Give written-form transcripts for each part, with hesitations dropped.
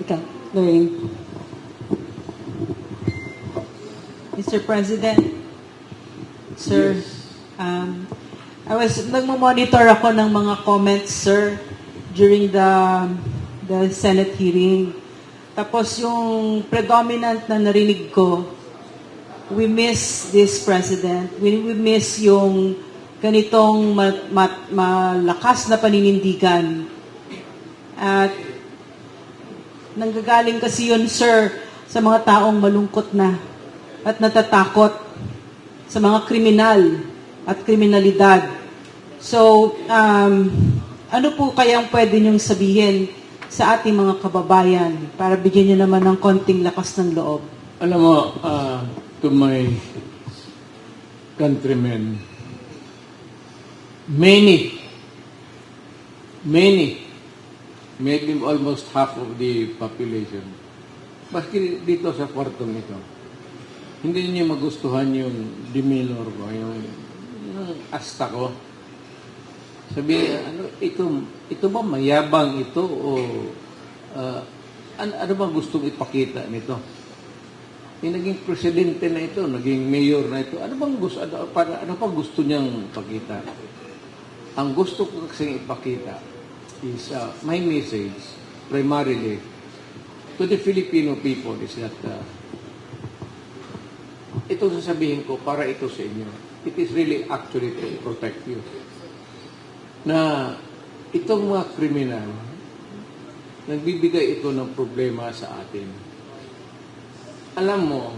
Ikaw, Lorraine. Mr. President, Sir, nagmo-monitor ako ng mga comments, sir, during the Senate hearing. Tapos yung predominant na narinig ko, we miss this President. We miss yung ganitong malakas na paninindigan. At nanggagaling kasi yun, sir, sa mga taong malungkot na at natatakot sa mga kriminal at kriminalidad. So, ano po kayang pwede niyong sabihin sa ating mga kababayan para bigyan niyo naman ng konting lakas ng loob? Alam mo, to my countrymen, many, maybe almost half of the population, maski dito sa kwartong ito, hindi niyo magustuhan yung demeanor ko, yung asta ko. Sabi, ito ba mayabang ito o ano ba gustong ipakita nito? Yung naging presidente na ito, naging mayor na ito, ano bang gusto niyang ipakita? Ang gusto ko kasing ipakita is my message primarily to the Filipino people is that ito sasabihin ko para ito sa inyo. It is really actually to protect you. Na itong mga kriminal, nagbibigay ito ng problema sa atin. Alam mo,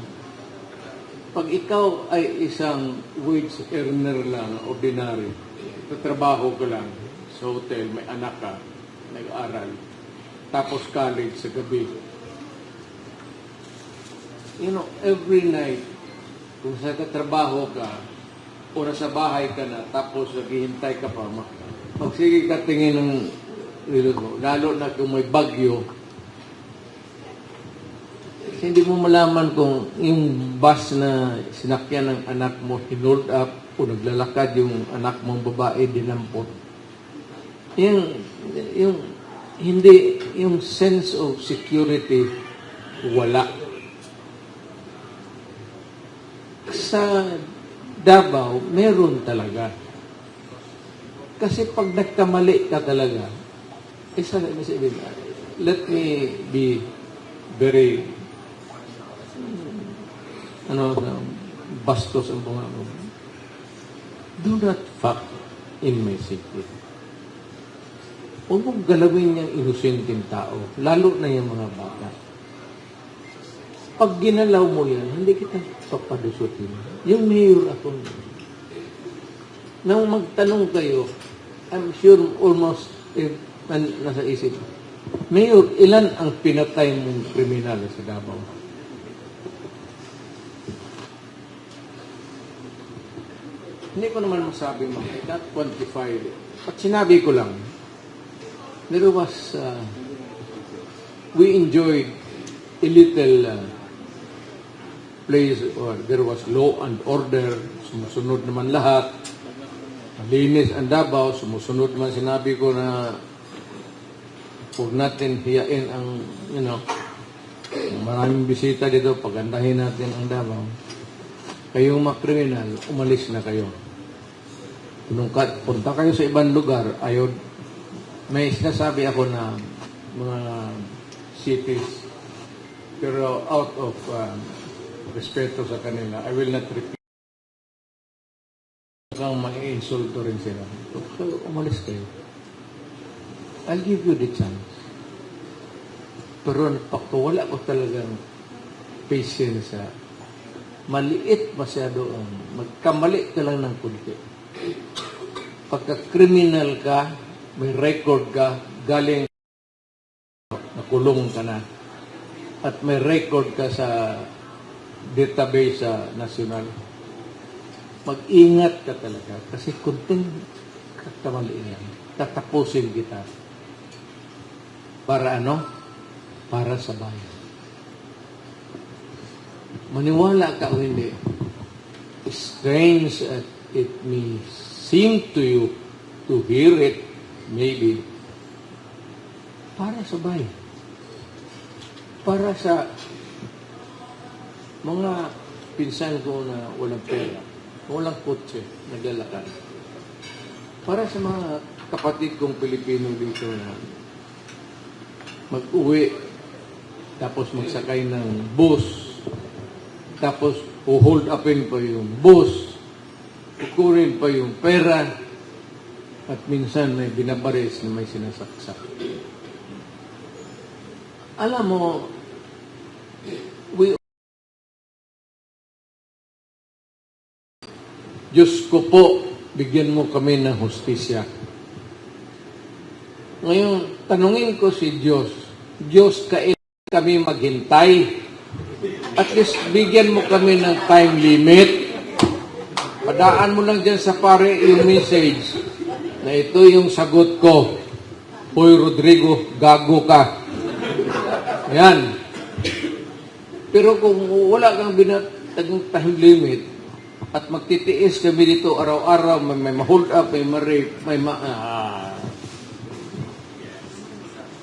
pag ikaw ay isang wage earner lang, ordinary, trabaho ko lang sa hotel, may anak ka, nag-aaral, tapos college sa gabi. You know, every night, kung sa trabaho ka, o nasa bahay ka na, tapos naghihintay ka pa, magsige ka tingin ng relo mo, lalo na kung may bagyo, hindi mo malaman kung yung bus na sinakyan ng anak mo, hinold up, o naglalakad yung anak mong babae, dinampot. Yung sense of security, wala. Sa Davao, meron talaga. Kasi pag nagkamali ka talaga, let me be very bastos ang bunga mo. Do not fuck in my secret. Huwag mong galawin yung inosenteng tao, lalo na yung mga bata. Pag ginalaw mo yan, hindi kita papadusutin. Yung mayor ako. Nang magtanong kayo, I'm sure almost nasa isip, Mayor, ilan ang pinatay mong kriminal sa Davao? Hindi ko naman masabi mo, I can't quantify it. At sinabi ko lang, there was, we enjoyed a little place or there was law and order, sumusunod naman lahat. Malinis ang Davao, sumusunod naman sinabi ko na huwag natin hiyain ang, maraming bisita dito, pagandahin natin ang Davao. Kayong mga kriminal, umalis na kayo. Nung punta kayo sa ibang lugar, may sinasabi ako na mga cities, pero out of respeto sa kanila, I will not repeat. Kung mai-insulto rin sila. So, umalis kayo. I'll give you the chance. Pero wala ko talagang patience sa maliit masyado ang magkamali ka lang ng kunti. Pagka-criminal ka, may record ka, galing nakulong ka na. At may record ka sa database sa national. Mag-ingat ka talaga kasi kunting katamali yan. Tatapusin kita. Para ano? Para sa bayan. Maniwala ka o hindi, strange as it may seem to you to hear it, maybe, para sa bayan. para sa mga pinsan ko na walang pera, walang kotse, naglalakad. Para sa mga kapatid kong Pilipino dito na mag-uwi, tapos magsakay ng bus, tapos hold upin pa yung bus, kukunin pa yung pera, at minsan may binabaris na may sinasaksak. Alam mo, Diyos ko po, bigyan mo kami ng hustisya. Ngayon, tanungin ko si Diyos, Diyos, kailan kami maghintay? At least, bigyan mo kami ng time limit. Padaan mo lang dyan sa pare yung message na ito yung sagot ko. Hoy, Rodrigo, gago ka. Ayan. Pero kung wala kang binatagong time limit, at magtitiis kami dito araw-araw, may ma-hold up, may ma-rape,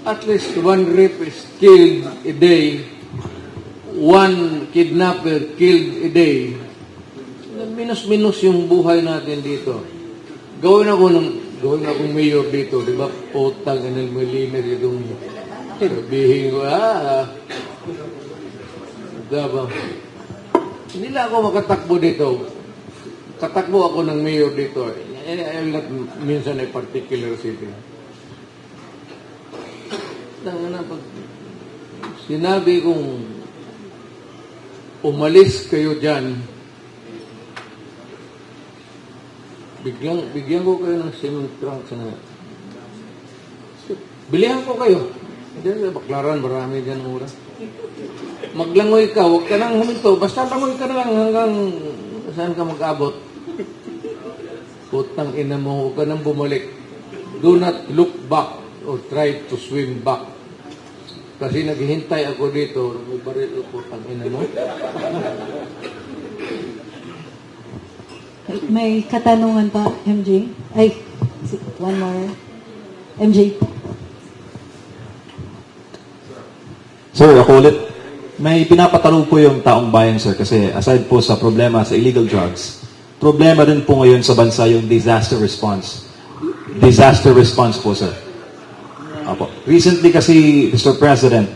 at least one rape is killed a day, one kidnapper killed a day. Minus-minus yung buhay natin dito. Gawin akong mayor dito, di ba? Potang, anil mo linis itong sabihin ko, diba? Hindi lang ako makatakbo dito. Katakbo ako ng mayor dito. Minsan ay particular city. Pag sinabi kong umalis kayo dyan, bigyan ko kayo ng cement trunks na bilihan ko kayo. Hindi, baklaran, marami dyan mura. Maglangoy ka, huwag ka nang huminto. Basta langoy ka na lang hanggang saan ka mag-abot. Putang ina mo, huwag ka nang bumalik. Do not look back or try to swim back. Kasi naghihintay ako dito. May baril, putang ina mo. May katanungan pa, MJ? Ay, one more. MJ. Sir, ako ulit. May pinapatalo po yung taong bayan, sir, kasi aside po sa problema sa illegal drugs, problema din po ngayon sa bansa yung disaster response. Disaster response po, sir. Apo. Recently kasi, Mr. President,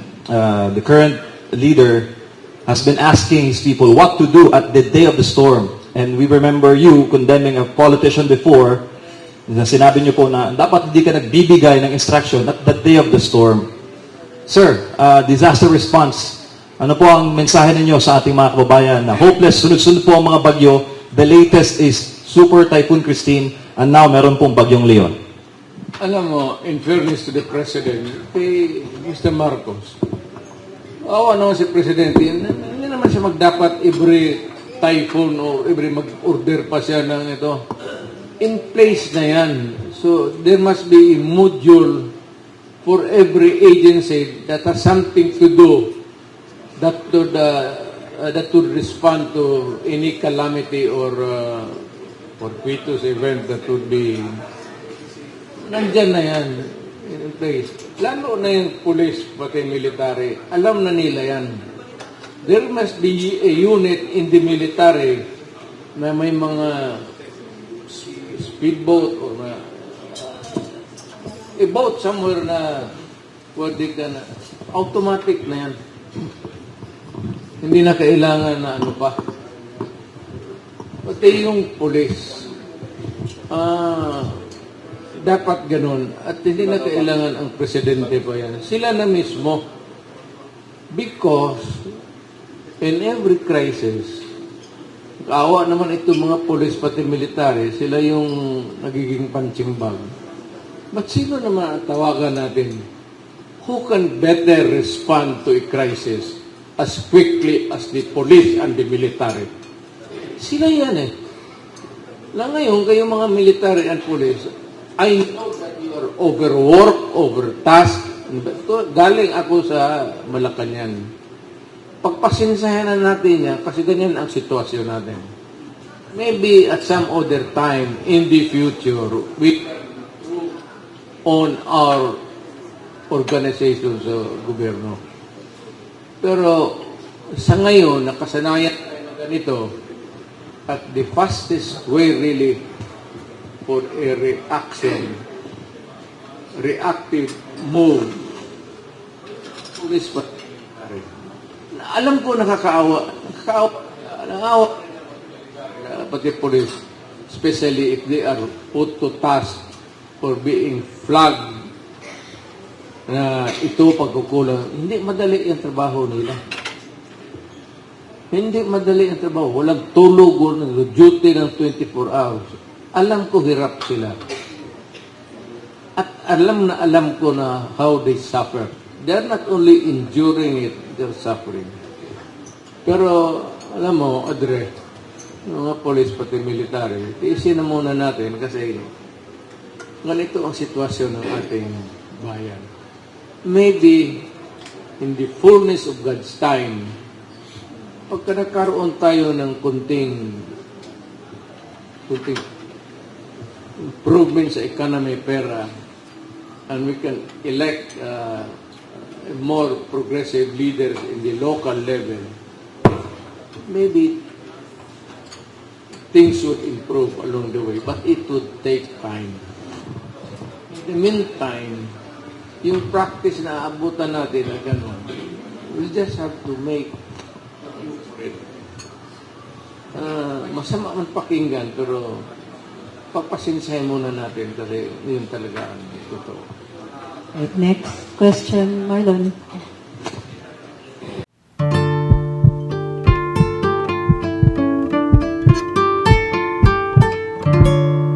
the current leader has been asking his people what to do at the day of the storm. And we remember you condemning a politician before, na sinabi niyo po na dapat hindi ka nagbibigay ng instruction at the day of the storm. Sir, disaster response. Ano po ang mensahe ninyo sa ating mga kababayan na hopeless, sunod-sunod po ang mga bagyo. The latest is Super Typhoon Christine and now meron pong Bagyong Leon. Alam mo, in fairness to the President, kay Mr. Marcos, awa naman si Presidente, hindi naman siya magdapat every typhoon o every mag-order pa siya ng ito. In place na yan. So, there must be a module for every agency that has something to do that would respond to any calamity or fortuitous event that would be nandyan na yan in place. Lalo na yung police pati military, alam na nila yan. There must be a unit in the military na may mga speedboat or a boat somewhere na pwede ka na automatic na yan. Hindi na kailangan na ano pa. Pati yung police, dapat ganun. At hindi na kailangan ang presidente pa yan. Sila na mismo. Because in every crisis, kaawa naman itong mga police pati military, sila yung nagiging punching bag. But sino naman ang tawagan natin? Who can better respond to a crisis as quickly as the police and the military? Sila yan eh. Lang ngayon, kayo mga military and police, I know that you are overworked, overtasked. Galing ako sa Malacanang. Pagpasinsahan na natin yan, kasi ganyan ang sitwasyon natin. Maybe at some other time in the future, we on our organizations sa gobyerno. Pero sa ngayon, nakasanayan tayo na ganito, at the fastest way really for a reactive move, police alam ko nakakaawa, pati police, especially if they are put to task for being flagged na ito pagkukulang. Hindi madali yung trabaho nila. Hindi madali ang trabaho. Walang tulog, walang duty ng 24 hours. Alam ko hirap sila. At alam ko na how they suffer. They're not only enduring it, they're suffering. Pero, alam mo, Adre, mga police pati military, tiisin na muna natin kasi ganito ang sitwasyon ng ating bayan. Maybe, in the fullness of God's time, pagka nagkaroon tayo ng kunting improvement sa economy, pera, and we can elect more progressive leaders in the local level, maybe things would improve along the way, but it would take time. In the meantime, yung practice na aabutan natin na gano'n, we just have to make it. Masama man pakinggan, pero pagpasinsahin muna natin kasi yun talaga ang totoo. Right, next question, Marlon.